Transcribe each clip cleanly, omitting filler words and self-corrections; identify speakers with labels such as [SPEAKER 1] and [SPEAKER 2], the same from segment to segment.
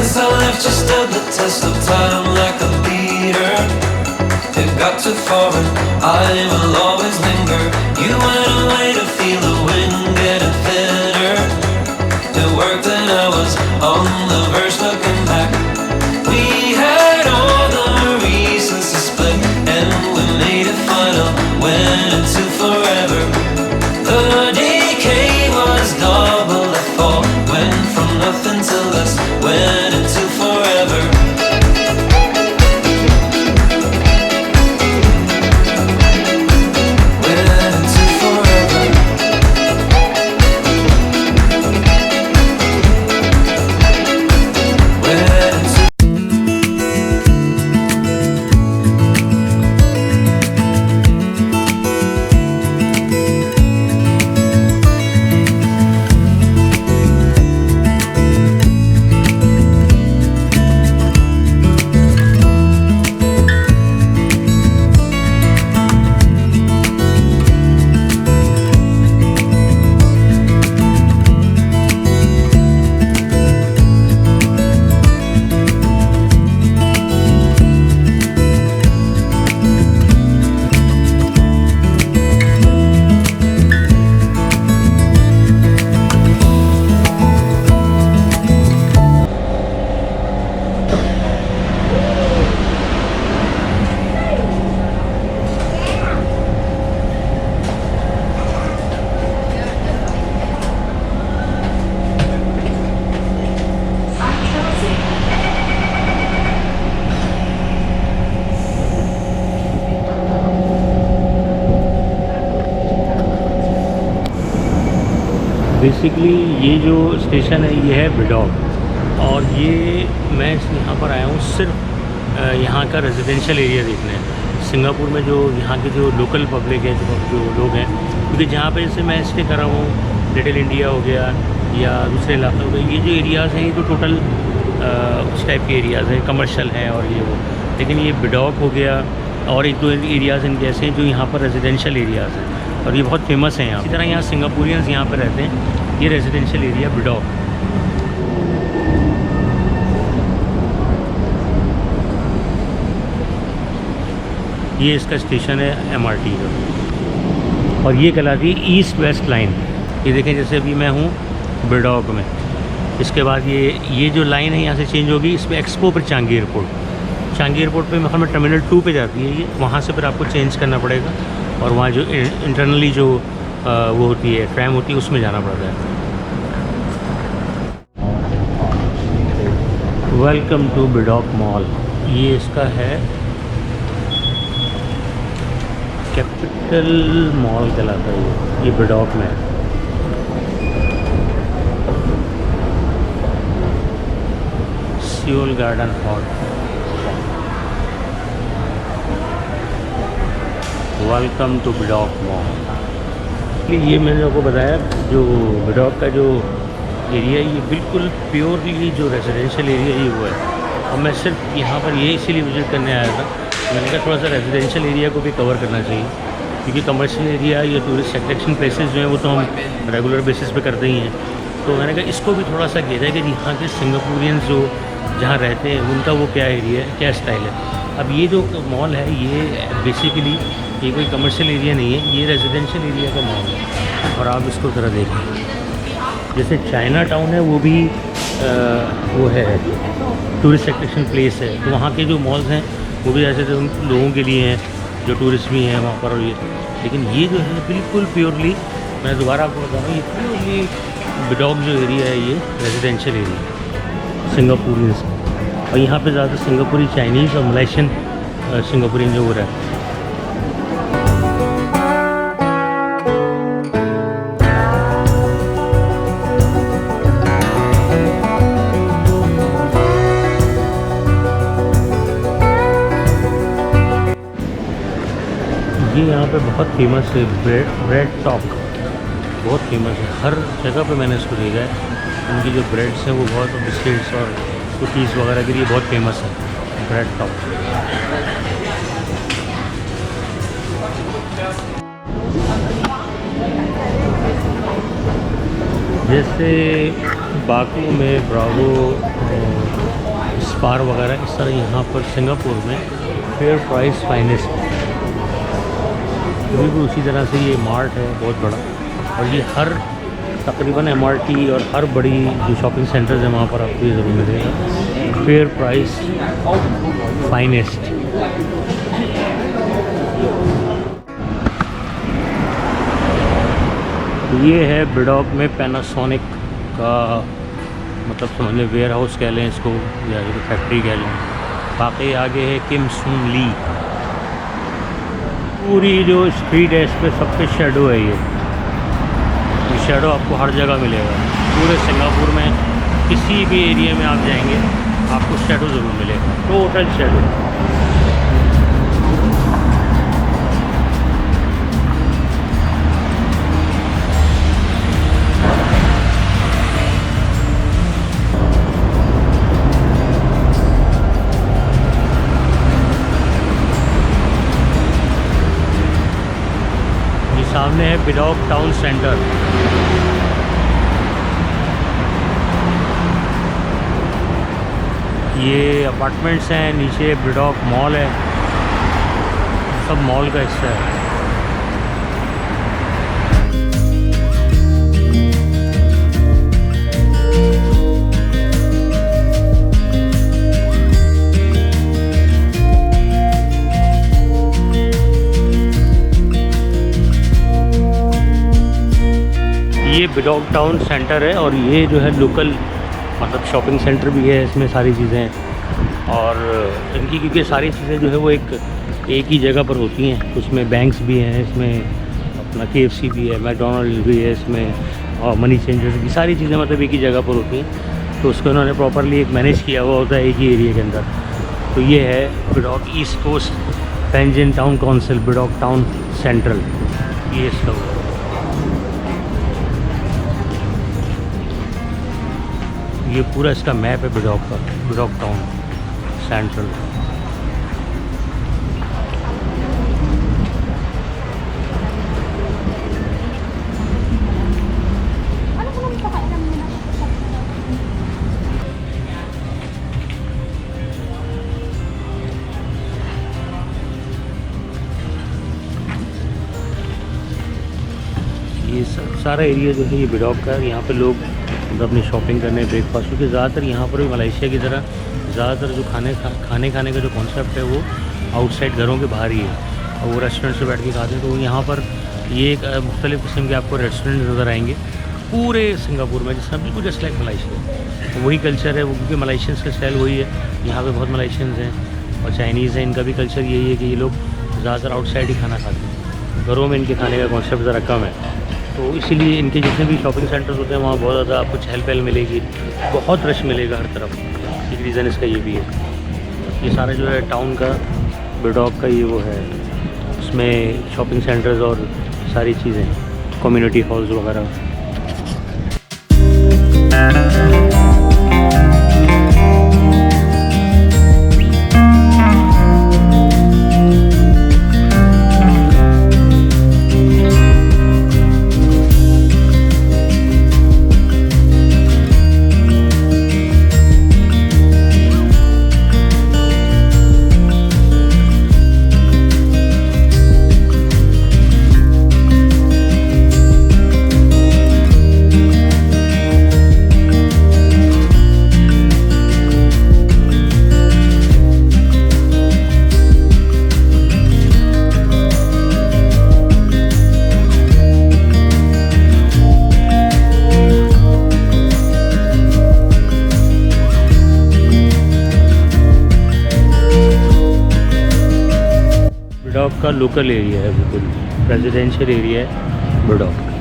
[SPEAKER 1] Since I left, you stood the test of time like a leader. It got too far and I will always linger. You went away to feel the wind getting thinner. It worked and I was on the verge looking back. We had all the reasons to split and we made it final, went into forever. The decay was double, I thought, went from nothing to less, went into forever.
[SPEAKER 2] Basically ये जो station है ये है बिडॉक और ये मैं यहाँ पर आया हूँ सिर्फ यहाँ का रेजिडेंशियल एरिया देखने। सिंगापुर में जो यहाँ के जो लोकल पब्लिक है, जो लोग हैं, क्योंकि जहाँ पे जैसे मैं स्टे कर रहा हूँ, लिटिल इंडिया हो गया या दूसरे इलाके हो गए, ये जो एरियाज़ हैं ये तो टोटल उस टाइप के एरियाज़ हैं, कमर्शियल हैं और ये वो। लेकिन ये बिडॉक हो गया और एक दो एरियाज़ इनके ऐसे हैं जो यहाँ पर रेजिडेंशियल एरियाज़ हैं और ये बहुत फेमस हैं यहाँ। इसी तरह यहाँ सिंगापुरियंस यहाँ पर रहते हैं। ये रेजिडेंशियल एरिया बिडॉक। ये इसका स्टेशन है MRT का और ये कहलाती है ईस्ट वेस्ट लाइन। ये देखें जैसे अभी मैं हूँ बिडॉक में, इसके बाद ये जो लाइन है यहाँ से चेंज होगी, इस पर एक्सपो पर चांगी एयरपोर्ट। चांगी एयरपोर्ट पे मतलब टर्मिनल 2 पे जाती है ये, वहाँ से फिर आपको चेंज करना पड़ेगा और वहाँ जो इंटरनली जो वो होती है ट्रैम होती है उसमें जाना पड़ता है। Welcome to Bedok mall. ये इसका है कैपिटल मॉल कहलाता है ये बिडॉक में है। Seoul garden hall. Welcome to Bedok mall. ये मैंने आपको बताया जो बिडॉक का जो एरिया ये बिल्कुल प्योरली जो रेजिडेंशियल एरिया ही वो है और मैं सिर्फ यहाँ पर ये इसीलिए विज़िट करने आया था। मैंने कहा थोड़ा सा रेजिडेंशियल एरिया को भी कवर करना चाहिए क्योंकि कमर्शियल एरिया या टूरिस्ट अट्रैक्शन प्लेसेस जो हैं वो तो हम रेगुलर बेसिस पे करते ही हैं। तो मैंने कहा इसको भी थोड़ा सा किया जाए कि यहाँ के सिंगापुरियंस जो जहाँ रहते हैं उनका वो क्या एरिया है, क्या स्टाइल है। अब ये जो मॉल है ये बेसिकली ये कोई कमर्शियल एरिया नहीं है, ये रेजिडेंशियल एरिया का मॉल है। और आप इसको ज़रा देखें, जैसे चाइना टाउन है वो भी वो है टूरिस्ट अट्रैक्शन प्लेस है, तो वहाँ के जो मॉल्स हैं वो भी ऐसे तो लोगों के लिए हैं जो टूरिस्ट भी हैं वहाँ पर। और ये लेकिन ये जो है बिल्कुल प्योरली, मैं दोबारा आपको बता रहा हूँ, ये प्योरली बिडॉक जो एरिया है ये रेजिडेंशियल एरिया सिंगापुरियंस का। और यहाँ पे ज़्यादा सिंगापुरी, चाइनीज़ और मलेशियन सिंगापुरियन जो हो रहा है। ये यहाँ पे बहुत फेमस है ब्रेड टॉक, बहुत फेमस है। हर जगह पे मैंने इसको देखा है। उनकी जो ब्रेड्स हैं वो बहुत, बिस्किट्स और कुकीज़ वगैरह के लिए बहुत फेमस है ब्रेड टॉक। जैसे बाकी में ब्रावो कार वगैरह इस तरह यहाँ पर सिंगापुर में फेयर प्राइस फाइनेस्ट बिल्कुल उसी तरह से ये मार्ट है बहुत बड़ा, और ये हर तकरीबन MRT और हर बड़ी जो शॉपिंग सेंटर्स हैं वहाँ पर आपको ये ज़रूर मिलेगा फेयर प्राइस फाइनेस्ट। ये है बिडॉक में पैनासोनिक का मतलब समझ लें वेयर हाउस कह लें इसको या फैक्ट्री कह लें। बाकी आगे है किम सुन ली। पूरी जो स्ट्रीट है इस पर सब पे शेडो है। ये शेडो आपको हर जगह मिलेगा पूरे सिंगापुर में, किसी भी एरिया में आप जाएंगे आपको शेडो ज़रूर मिलेगा, टोटल शेडो। सामने है बिडॉक टाउन सेंटर। ये अपार्टमेंट्स हैं, नीचे बिडॉक मॉल है, सब मॉल का हिस्सा है। ये बिडॉक टाउन सेंटर है और ये जो है लोकल मतलब शॉपिंग सेंटर भी है, इसमें सारी चीज़ें हैं। और इनकी क्योंकि सारी चीज़ें जो है वो एक ही जगह पर होती हैं। उसमें बैंक्स भी हैं, इसमें अपना KFC भी है, मैकडॉनल्ड भी है इसमें, और मनी चेंजर्स भी, सारी चीज़ें मतलब एक ही जगह पर होती हैं। तो उसको इन्होंने प्रॉपरली एक मैनेज किया हुआ होता है एक ही एरिया के अंदर। तो ये है बिडॉक ईस्ट कोस्ट पेंजिन town council Bedok town central, ये इसका हुआ। ये पूरा इसका मैप है बिडॉक का, बिडॉक टाउन सेंट्रल। ये सारा एरिया जो है ये बिडॉक का है। यहाँ पे लोग अपनी शॉपिंग करने, ब्रेकफास्ट, क्योंकि ज़्यादातर यहाँ पर भी मलेशिया की तरह ज़्यादातर जो खाने का जो कॉन्सेप्ट है वो आउटसाइड घरों के बाहर ही है, और वो रेस्टोरेंट से बैठ के खाते हैं। तो यहाँ पर ये एक मुख्तलिफ़ किस्म के आपको रेस्टोरेंट नज़र आएंगे पूरे सिंगापुर में, जिसमें बिल्कुल जस्ट लाइक मलेशिया। तो वही कल्चर है वो, क्योंकि मलेशियंस का स्टाइल वही है। यहाँ पर बहुत मलेशियंस हैं और चाइनीज़ हैं, इनका भी कल्चर यही है कि ये लोग ज़्यादातर आउटसाइड ही खाना खाते हैं, घरों में इनके खाने का कॉन्सेप्ट ज़रा कम है। तो इसीलिए इनके जितने भी शॉपिंग सेंटर्स होते हैं वहाँ बहुत ज़्यादा आपको चहल पहल मिलेगी, बहुत रश मिलेगा हर तरफ। एक रीज़न इसका ये भी है। ये सारा जो है टाउन का बिडॉक का ये वो है, उसमें शॉपिंग सेंटर्स और सारी चीज़ें, कम्युनिटी हॉल्स वगैरह। बिडॉक का लोकल एरिया है, बिल्कुल रेजिडेंशियल एरिया है बिडॉक।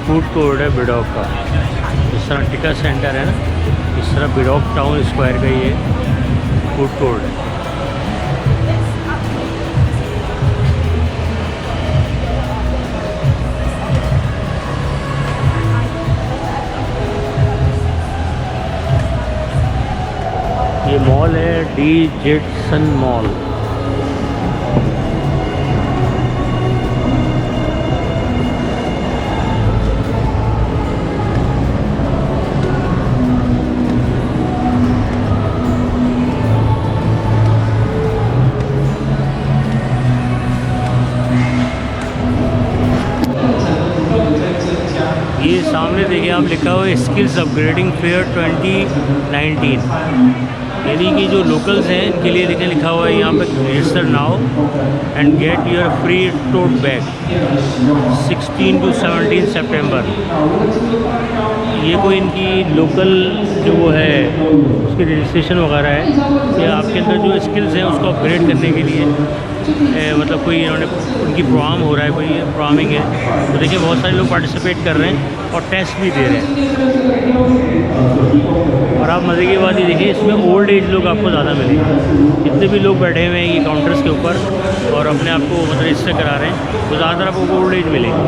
[SPEAKER 2] फूड कोर्ट है बिडॉक का, इस तरह टिका सेंटर है ना, इस तरह बिडॉक टाउन स्क्वायर का ये फूड कोर्ट है। ये मॉल है डीजेटसन मॉल। ये सामने देखिए आप, लिखा हुआ है स्किल्स अपग्रेडिंग फेयर 2019, यानी कि जो लोकल्स हैं इनके लिए देखिए लिखा हुआ है यहाँ पे register now and get your free tote bag 16 to 17 सितंबर। ये कोई इनकी लोकल जो वो है उसकी रजिस्ट्रेशन वगैरह है, या आपके अंदर जो स्किल्स हैं उसको अपग्रेड करने के लिए मतलब कोई इन्होंने उनकी प्रोग्राम हो रहा है, कोई प्रोग्रामिंग है। तो देखिए बहुत सारे लोग पार्टिसिपेट कर रहे हैं और टेस्ट भी दे रहे हैं। और आप मज़े की बात ये देखिए, इसमें ओल्ड एज लोग आपको ज़्यादा मिलेंगे। जितने भी लोग बैठे हुए हैं ये काउंटर्स के ऊपर और अपने आप को मतलब रजिस्टर करा रहे हैं, तो ज़्यादातर आपको ओल्ड एज मिलेंगे।